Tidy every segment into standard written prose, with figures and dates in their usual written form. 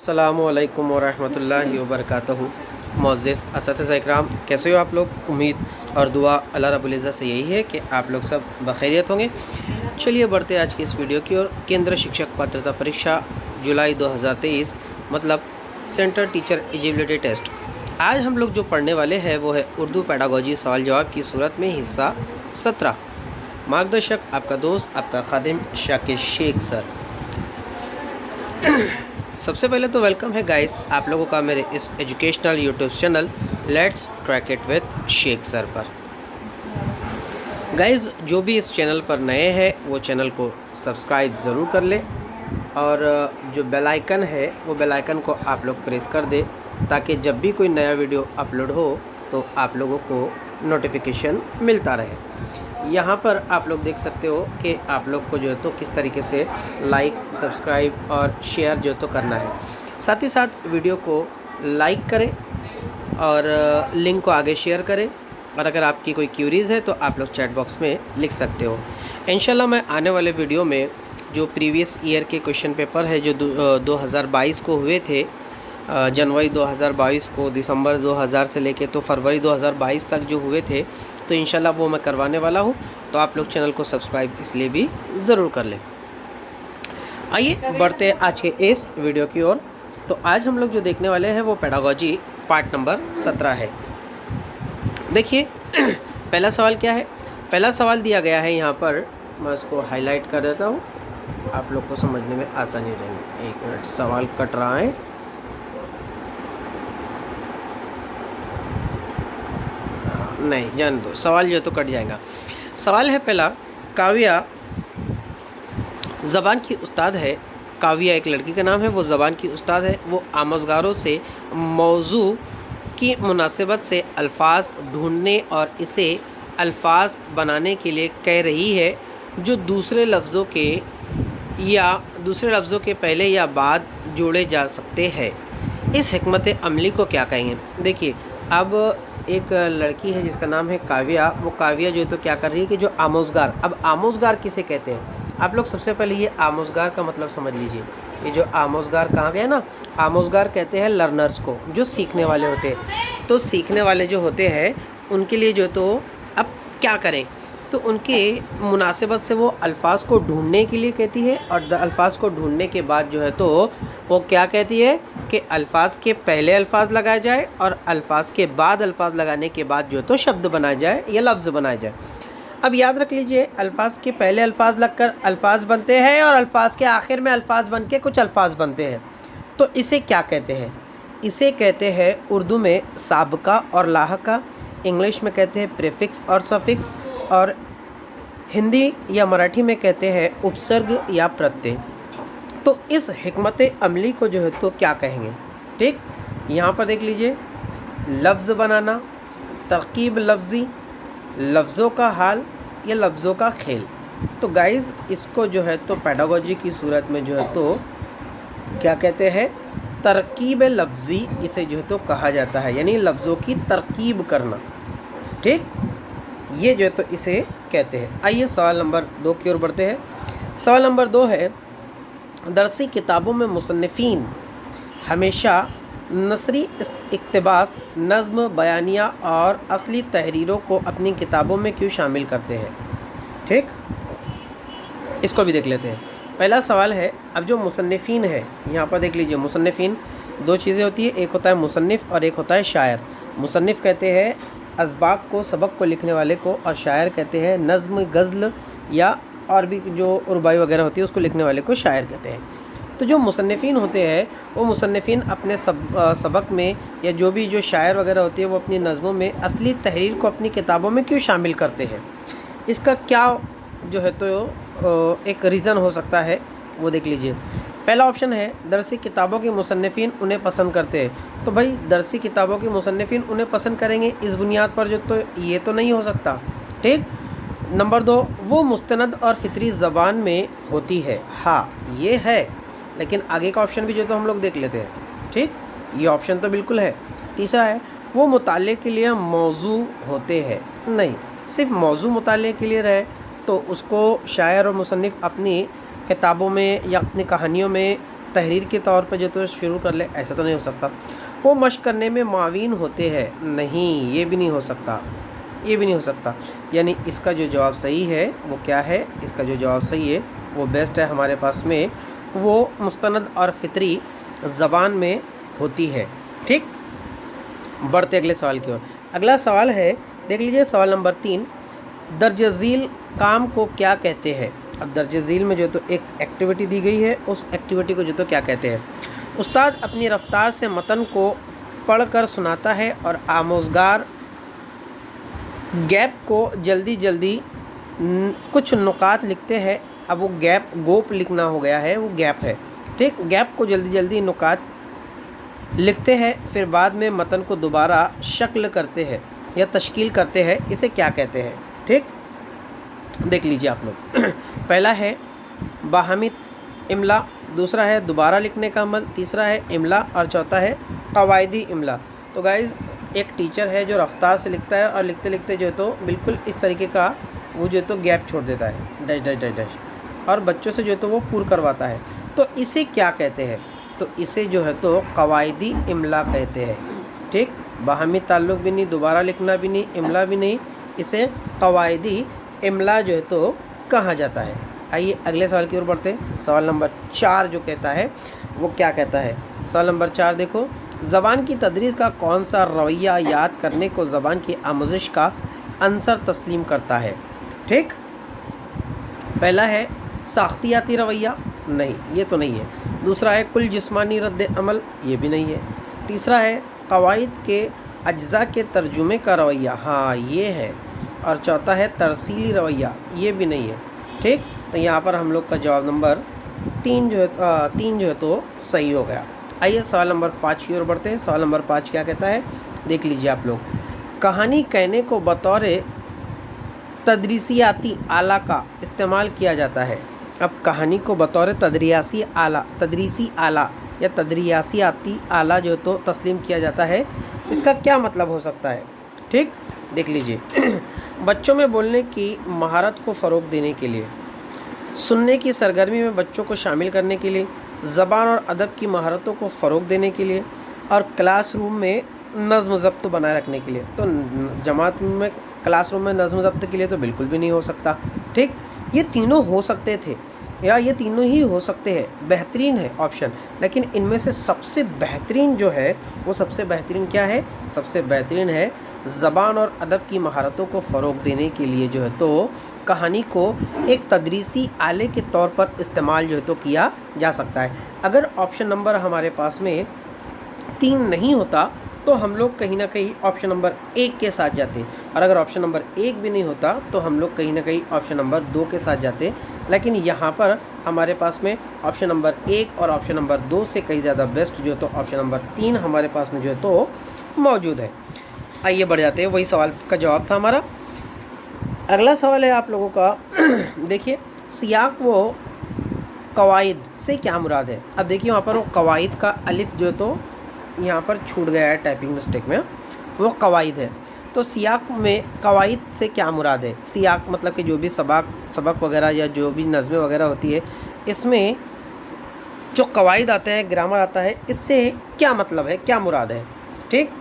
अस्सलामुअलैकुम वरहमतुल्लाहि वबरकातुहू। मुअज़्ज़िज़ असातिज़ा इकराम, कैसे हो आप लोग? उम्मीद और दुआ अल्लाह रब्बुल इज़्ज़त से यही है कि आप लोग सब बखैरियत होंगे। चलिए बढ़ते आज की इस वीडियो की ओर। केंद्र शिक्षक पात्रता परीक्षा जुलाई 2023 मतलब सेंटर टीचर एलिजिबिलिटी टेस्ट। आज हम लोग जो पढ़ने वाले हैं वो है उर्दू पेडागोजी सवाल जवाब की सूरत में हिस्सा 17। मार्गदर्शक आपका दोस्त आपका खादिम शाकिर शेख सर। सबसे पहले तो वेलकम है गाइस आप लोगों का मेरे इस educational YouTube channel let's crack it with Shaikh sir पर। गाइस जो भी इस चैनल पर नए हैं वो चैनल को सब्सक्राइब ज़रूर कर ले और जो बेल आइकन है वो बेल आइकन को आप लोग प्रेस कर दे ताकि जब भी कोई नया वीडियो अपलोड हो तो आप लोगों को नोटिफिकेशन मिलता रहे। यहाँ पर आप लोग देख सकते हो कि आप लोग को जो है तो किस तरीके से लाइक सब्सक्राइब और शेयर जो है तो करना है। साथ ही साथ वीडियो को लाइक करें और लिंक को आगे शेयर करें और अगर आपकी कोई क्यूरीज़ है तो आप लोग चैट बॉक्स में लिख सकते हो। इंशाल्लाह मैं आने वाले वीडियो में जो प्रीवियस ईयर के क्वेश्चन पेपर है जो 2022 को हुए थे, जनवरी 2022 को, दिसंबर 2000 से लेके तो फरवरी 2022 तक जो हुए थे, तो इंशाल्लाह वो मैं करवाने वाला हूँ। तो आप लोग चैनल को सब्सक्राइब इसलिए भी ज़रूर कर लें। आइए बढ़ते हैं आज के इस वीडियो की ओर। तो आज हम लोग जो देखने वाले हैं वो पेडागोजी पार्ट नंबर 17 है। देखिए पहला सवाल क्या है। पहला सवाल दिया गया है यहाँ पर, मैं उसको हाईलाइट कर देता हूँ, आप लोग को समझने में आसानी हो जाएगी। एक मिनट, सवाल कट रहा है। नहीं जान दो, सवाल जो तो कट जाएगा। सवाल है पहला, काव्या ज़बान की उस्ताद है। काव्या एक लड़की का नाम है, वो ज़बान की उस्ताद है। वो आमोज़गारों से मौजू की मुनासिबत से अल्फाज ढूंढने और इसे अल्फाज बनाने के लिए कह रही है जो दूसरे लफ्ज़ों के पहले या बाद जोड़े जा सकते हैं। इस हिकमत अमली को क्या कहेंगे? देखिए अब एक लड़की है जिसका नाम है काव्या। वो काव्या जो है तो क्या कर रही है कि जो आमोज़गार, अब आमोज़गार किसे कहते हैं आप लोग सबसे पहले ये आमोज़गार का मतलब समझ लीजिए। ये जो आमोज़गार कहा गया ना, आमोज़गार कहते हैं लर्नर्स को, जो सीखने वाले होते हैं। तो सीखने वाले जो होते हैं उनके लिए जो तो अब क्या करें, तो उनके मुनासिबत से वो अल्फाज को ढूंढने के लिए कहती है और अल्फाज को ढूंढने के बाद जो है तो वो क्या कहती है कि अल्फाज के पहले अल्फाज लगाए जाए और अल्फाज के बाद अल्फाज लगाने के बाद जो है तो शब्द बनाया जाए या लफ्ज़ बनाया जाए। अब याद रख लीजिए, अल्फाज के पहले अल्फाज लगकर अल्फाज बनते हैं और अल्फाज के आखिर में अल्फाज बन के कुछ अल्फाज बनते हैं। तो इसे क्या कहते हैं? इसे कहते हैं उर्दू में साबका और लाहका, इंग्लिश में कहते हैं प्रीफिक्स और सफिक्स, और हिंदी या मराठी में कहते हैं उपसर्ग या प्रत्यय। तो इस हिकमत अमली को जो है तो क्या कहेंगे? ठीक, यहाँ पर देख लीजिए, लफ्ज़ बनाना, तरकीब लफ्ज़ी, लफ्ज़ों का हाल या लफ्ज़ों का खेल। तो गाइज़ इसको जो है तो पेडागोजी की सूरत में जो है तो क्या कहते हैं? तरकीब लफ्ज़ी इसे जो है तो कहा जाता है, यानी लफ्ज़ों की तरकीब करना। ठीक, ये जो है तो इसे कहते हैं। आइए सवाल नंबर 2 की ओर बढ़ते हैं। सवाल नंबर 2 है, दरसी किताबों में मुसन्निफ़ीन हमेशा नसरी इक़्तिबास, नज़्म, बयानिया और असली तहरीरों को अपनी किताबों में क्यों शामिल करते हैं? ठीक, इसको भी देख लेते हैं। पहला सवाल है, अब जो मुसन्निफ़ीन है यहाँ पर देख लीजिए, मुसन्निफ़ीन दो चीज़ें होती है, एक होता है मुसन्निफ़ और एक होता है शायर। मुसन्निफ़ कहते हैं असबाक को, सबक को लिखने वाले को, और शायर कहते हैं नज़्म, गज़ल या और भी जो रुबाई वगैरह होती है उसको लिखने वाले को शायर कहते हैं। तो जो मुसन्निफ़ीन होते हैं वो मुसन्निफ़ीन अपने सबक में या जो भी जो शायर वगैरह होती है वो अपनी नज़मों में असली तहरीर को अपनी किताबों में क्यों शामिल करते हैं? इसका क्या जो है तो एक रीज़न हो सकता है, वो देख लीजिए। पहला ऑप्शन है, दरसी किताबों के मुसन्निफ़ीन उन्हें पसंद करते हैं। तो भाई दरसी किताबों के मुसन्निफ़ीन उन्हें पसंद करेंगे इस बुनियाद पर जो, तो ये तो नहीं हो सकता। ठीक, नंबर 2, वो मुस्तनद और फ़ितरी ज़बान में होती है। हाँ ये है, लेकिन आगे का ऑप्शन भी जो तो हम लोग देख लेते हैं। ठीक, ये ऑप्शन तो बिल्कुल है। तीसरा है, वो मुताले के लिए मौजू होते हैं। नहीं, सिर्फ मौजू मुताले के लिए रहे तो उसको शायर और मुसन्निफ़ अपनी किताबों में या अपनी कहानियों में तहरीर के तौर पे जो तो शुरू कर ले, ऐसा तो नहीं हो सकता। वो मश्क करने में मावीन होते हैं, नहीं ये भी नहीं हो सकता, ये भी नहीं हो सकता। यानी इसका जो जवाब सही है वो क्या है, इसका जो जवाब सही है वो बेस्ट है हमारे पास में, वो मुस्तनद और फितरी ज़बान में होती है। ठीक, बढ़ते अगले सवाल की ओर। अगला सवाल है, देख लीजिए सवाल नंबर 3, दर्ज झील काम को क्या कहते हैं। अब दर्ज झील में जो तो एक एक्टिविटी दी गई है, उस एक्टिविटी को जो तो क्या कहते हैं। उस्ताद अपनी रफ्तार से मतन को पढ़कर सुनाता है और आमोज़गार गैप को जल्दी जल्दी कुछ नुकात लिखते हैं। अब वो गैप गोप लिखना हो गया है, वो गैप है। ठीक, गैप को जल्दी जल्दी नुकात लिखते हैं, फिर बाद में मतन को दोबारा शक्ल करते हैं या तश्कील करते हैं, इसे क्या कहते हैं। ठीक, देख लीजिए आप लोग। पहला है बाहमी इमला, दूसरा है दोबारा लिखने का अमल, तीसरा है इमला और चौथा है कवायदी इमला। तो गाइज़ एक टीचर है जो रफ्तार से लिखता है और लिखते लिखते जो है तो बिल्कुल इस तरीके का वो जो है तो गैप छोड़ देता है, डैश डैश डैश डैश, और बच्चों से जो है तो वो पूर करवाता है। तो इसे क्या कहते हैं, तो इसे जो है तो कवायदी इमला कहते हैं। ठीक, बाहमी ताल्लुक़ भी नहीं, दोबारा लिखना भी नहीं, इमला भी नहीं, इसे कवायदी इमला जो है तो कहा जाता है। आइए अगले सवाल की ओर बढ़ते हैं। सवाल नंबर 4 जो कहता है वो क्या कहता है। सवाल नंबर 4 देखो, ज़बान की तदरीस का कौन सा रवैया याद करने को ज़बान की आमोज़िश का अंसर तस्लीम करता है। ठीक, पहला है साख्तियाती रवैया, नहीं ये तो नहीं है। दूसरा है कुल जिस्मानी रद्द अमल, ये भी नहीं है। तीसरा है कवायद के अज्जा के तर्जुमे का रवैया, हाँ ये है। और चौथा है तरसीली रवैया, ये भी नहीं है। ठीक, तो यहाँ पर हम लोग का जवाब नंबर 3 जो है तो सही हो गया। आइए सवाल नंबर 5 की ओर बढ़ते हैं। सवाल नंबर 5 क्या कहता है, देख लीजिए आप लोग। कहानी कहने को बतौर तदरीसियाती आला का इस्तेमाल किया जाता है। अब कहानी को बतौर तदरीसी आला या तदरीसियाती आला जो तो तस्लीम किया जाता है, इसका क्या मतलब हो सकता है। ठीक, देख लीजिए। बच्चों में बोलने की महारत को फ़रोग़ देने के लिए, सुनने की सरगर्मी में बच्चों को शामिल करने के लिए, ज़बान और अदब की महारतों को फ़रोग़ देने के लिए, और क्लासरूम में नज़्म ज़ब्त बनाए रखने के लिए। तो जमात में क्लासरूम में नज़्म ज़ब्त के लिए तो बिल्कुल भी नहीं हो सकता। ठीक, ये तीनों हो सकते थे या ये तीनों ही हो सकते हैं, बेहतरीन है ऑप्शन। लेकिन इनमें से सबसे बेहतरीन जो है वो सबसे बेहतरीन क्या है, सबसे बेहतरीन है ज़बान और अदब की महारतों को फ़रोग़ देने के लिए जो है तो कहानी को एक तदरीसी आले के तौर पर इस्तेमाल जो है तो किया जा सकता है। अगर ऑप्शन नंबर हमारे पास में 3 नहीं होता तो हम लोग कहीं ना कहीं ऑप्शन नंबर 1 के साथ जाते, और अगर ऑप्शन नंबर 1 भी नहीं होता तो हम लोग कहीं ना कहीं ऑप्शन नंबर 2 के साथ जाते। लेकिन यहाँ पर हमारे पास में ऑप्शन नंबर 1 और ऑप्शन नंबर 2 से कहीं ज़्यादा बेस्ट जो है तो ऑप्शन नंबर 3 हमारे पास में जो है तो मौजूद है। आइए बढ़ जाते हैं, वही सवाल का जवाब था हमारा। अगला सवाल है आप लोगों का। देखिए, सियाक व कवायद से क्या मुराद है। अब देखिए वहाँ पर वो कवायद का अलिफ जो है तो यहाँ पर छूट गया है टाइपिंग मिस्टेक में, वो कवायद है। तो सियाक में कवायद से क्या मुराद है। सियाक मतलब कि जो भी सबक वगैरह या जो भी नज़में वगैरह होती है, इसमें जो कवायद आते हैं, ग्रामर आता है, इससे क्या मतलब है, क्या मुराद है। ठीक,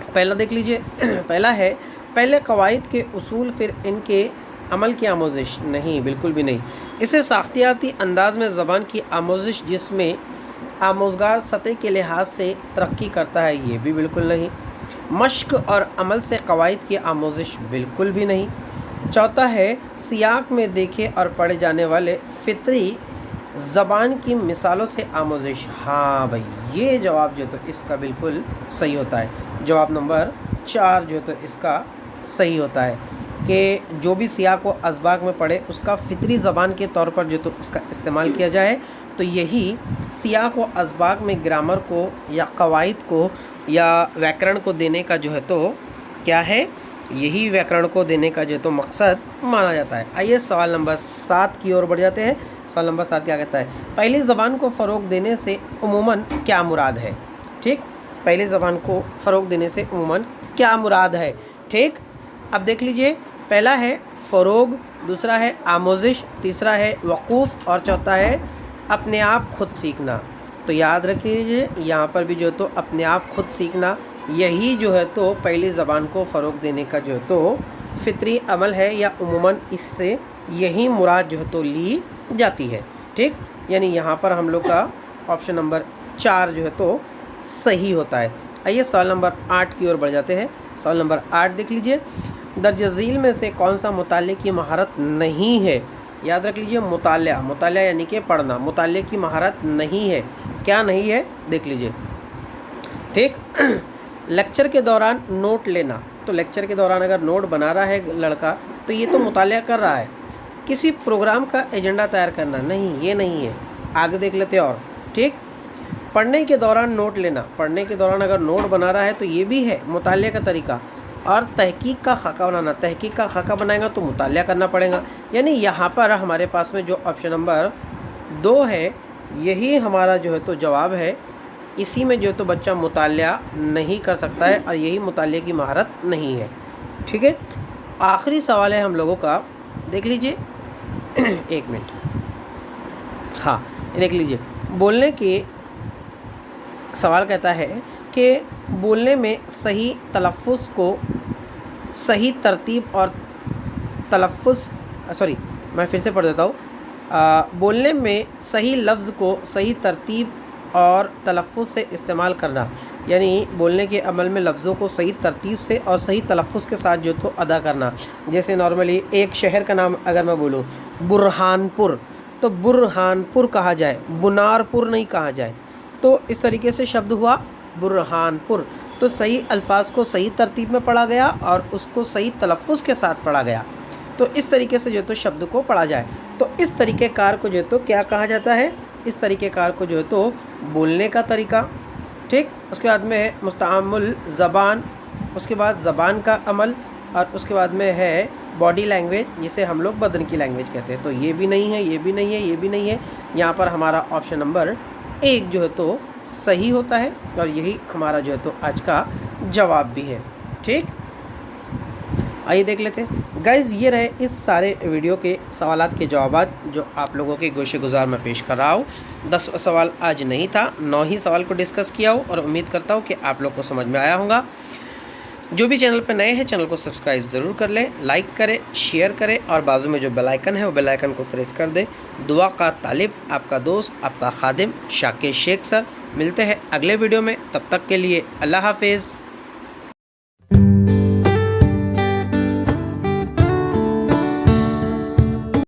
पहला देख लीजिए। पहला है पहले कवायद के उसूल फिर इनके अमल की आमोज़िश, नहीं बिल्कुल भी नहीं। इसे साख्तियाती अंदाज में ज़बान की आमोज़िश जिसमें आमोज़गार सतह के लिहाज से तरक्की करता है, ये भी बिल्कुल नहीं। मश्क और अमल से कवायद की आमोज़िश, बिल्कुल भी नहीं। चौथा है सियाक में देखे और पढ़े जाने वाले फितरी ज़बान की मिसालों से आमोज़िश, हाँ भाई ये जवाब जो तो इसका बिल्कुल सही होता है। जवाब नंबर 4 जो तो इसका सही होता है कि जो भी सियाक को असबाक में पढ़े उसका फितरी ज़बान के तौर पर जो तो उसका इस्तेमाल किया जाए, तो यही सियाक व असबाक में ग्रामर को या कवायद को या व्याकरण को देने का जो है तो क्या है, यही व्याकरण को देने का जो है तो मकसद माना जाता है। आइए सवाल नंबर 7 की ओर बढ़ जाते हैं। सवाल नंबर 7 क्या कहता है, पहली ज़बान को फ़रोग़ देने से उमूमन क्या मुराद है। ठीक, पहली ज़बान को फ़रोग़ देने से उमूमन क्या मुराद है। ठीक, अब देख लीजिए, पहला है फ़रोग़, दूसरा है आमोज़िश, तीसरा है वक़ूफ़ और चौथा है अपने आप खुद सीखना। तो याद रखिए यहाँ पर भी जो है तो अपने आप खुद सीखना, यही जो है तो पहली ज़बान को फ़रोग़ देने का जो है तो फितरी अमल है, या उमूमन इससे यही मुराद जो है तो ली जाती है। ठीक, यानी यहाँ पर हम लोग का ऑप्शन नंबर 4 जो है तो सही होता है। आइए सवाल नंबर 8 की ओर बढ़ जाते हैं। सवाल नंबर 8 देख लीजिए, दर्ज झील में से कौन सा मुताले की महारत नहीं है? याद रख लीजिए, मुताला यानी कि पढ़ना, मुताले की महारत नहीं है। क्या नहीं है देख लीजिए। ठीक, लेक्चर के दौरान नोट लेना, तो लेक्चर के दौरान अगर नोट बना रहा है लड़का तो ये तो मुताला कर रहा है। किसी प्रोग्राम का एजेंडा तैयार करना, नहीं, ये नहीं है। आगे देख लेते हैं और। ठीक, पढ़ने के दौरान नोट लेना, पढ़ने के दौरान अगर नोट बना रहा है तो ये भी है मुताले का तरीका। और तहकीक का खाका बनाना, तहकीक का खाका बनाएगा तो मुताला करना पड़ेगा। यानी यहाँ पर हमारे पास में जो ऑप्शन नंबर 2 है यही हमारा जो है तो जवाब है। इसी में जो तो बच्चा मुताला नहीं कर सकता है और यही मुताले की महारत नहीं है। ठीक है, आखिरी सवाल है हम लोगों का, देख लीजिए। एक मिनट, हाँ देख लीजिए। बोलने के सवाल कहता है कि बोलने में सही तलफ़्फ़ुज़ को सही तरतीब और मैं फिर से पढ़ देता हूँ। बोलने में सही लफ्ज़ को सही तरतीब और तलफ़्फ़ुज़ से इस्तेमाल करना, यानी बोलने के अमल में लफ्ज़ों को सही तरतीब से और सही तलफ़्फ़ुज़ के साथ जो तो अदा करना। जैसे नॉर्मली एक शहर का नाम अगर मैं बोलूँ बुरहानपुर, तो बुरहानपुर कहा जाए, बुनारपुर नहीं कहा जाए। तो इस तरीके से शब्द हुआ बुरहानपुर। तो सही अल्फाज को सही तरतीब में पढ़ा गया और उसको सही तलफ़्फ़ुज़ के साथ पढ़ा गया। तो इस तरीके से जो तो शब्द को पढ़ा जाए। तो इस तरीक़ेकार को जो तो क्या कहा जाता है? इस तरीक़ेकार को जो है तो बोलने का तरीका। ठीक, उसके बाद में है मुस्तअमल ज़बान, उसके बाद ज़बान का अमल, और उसके बाद में है बॉडी लैंग्वेज, जिसे हम लोग बदन की लैंग्वेज कहते हैं। तो ये भी नहीं है, ये भी नहीं है, ये भी नहीं है। यहाँ पर हमारा ऑप्शन नंबर 1 जो है तो सही होता है और यही हमारा जो है तो आज का जवाब भी है। ठीक, आइए देख लेते हैं गाइज़। ये रहे इस सारे वीडियो के सवालात के जवाबात जो आप लोगों के गोशे गुजार में पेश कर रहा हूँ। 10 सवाल आज नहीं था, 9 ही सवाल को डिस्कस किया हूँ और उम्मीद करता हूँ कि आप लोग को समझ में आया होगा। जो भी चैनल पर नए हैं चैनल को सब्सक्राइब ज़रूर कर लें, लाइक करें, शेयर करें और बाजू में जो बेल आइकन है वो बेल आइकन को प्रेस कर दें। दुआ का तालिब, आपका दोस्त, आपका खादिम शाकिर शेख सर। मिलते हैं अगले वीडियो में, तब तक के लिए अल्लाह हाफिज़।